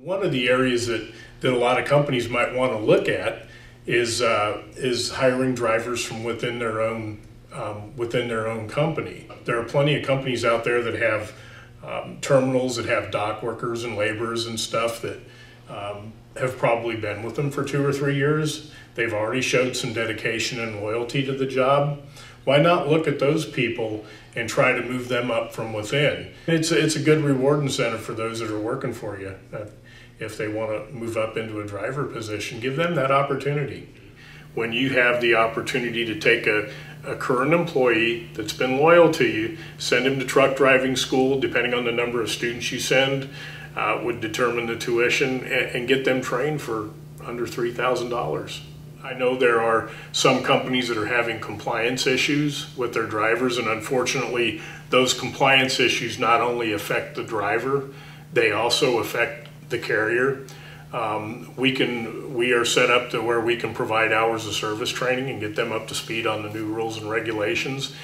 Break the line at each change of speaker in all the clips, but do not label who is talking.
One of the areas that a lot of companies might want to look at is hiring drivers from within their own company. There are plenty of companies out there that have terminals that have dock workers and laborers and stuff that have probably been with them for 2 or 3 years. They've already showed some dedication and loyalty to the job. Why not look at those people and try to move them up from within? It's a good reward incentive for those that are working for you. If they want to move up into a driver position, give them that opportunity. When you have the opportunity to take a current employee that's been loyal to you, send him to truck driving school, depending on the number of students you send, would determine the tuition, and get them trained for under $3,000. I know there are some companies that are having compliance issues with their drivers, and unfortunately those compliance issues not only affect the driver, they also affect the carrier. We are set up to where we can provide hours of service training and get them up to speed on the new rules and regulations.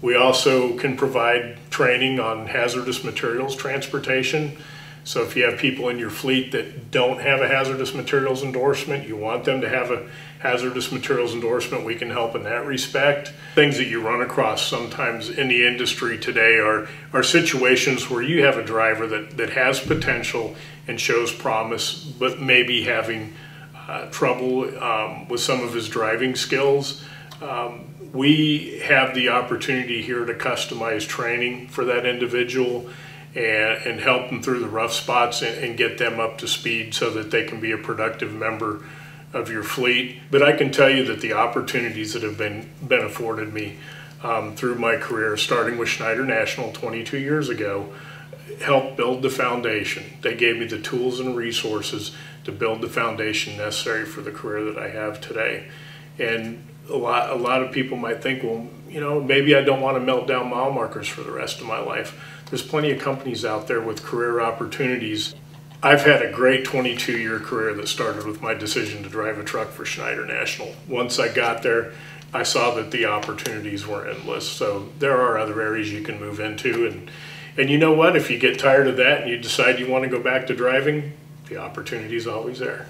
We also can provide training on hazardous materials transportation. So if you have people in your fleet that don't have a hazardous materials endorsement, you want them to have a hazardous materials endorsement, we can help in that respect. Things that you run across sometimes in the industry today are situations where you have a driver that has potential and shows promise, but maybe having trouble with some of his driving skills. We have the opportunity here to customize training for that individual and help them through the rough spots and get them up to speed so that they can be a productive member of your fleet. But I can tell you that the opportunities that have been afforded me through my career, starting with Schneider National 22 years ago, helped build the foundation. They gave me the tools and resources to build the foundation necessary for the career that I have today. And a lot of people might think, well, you know, maybe I don't want to melt down mile markers for the rest of my life. There's plenty of companies out there with career opportunities. I've had a great 22-year career that started with my decision to drive a truck for Schneider National. Once I got there, I saw that the opportunities were endless. So there are other areas you can move into. And you know what? If you get tired of that and you decide you want to go back to driving, the opportunity is always there.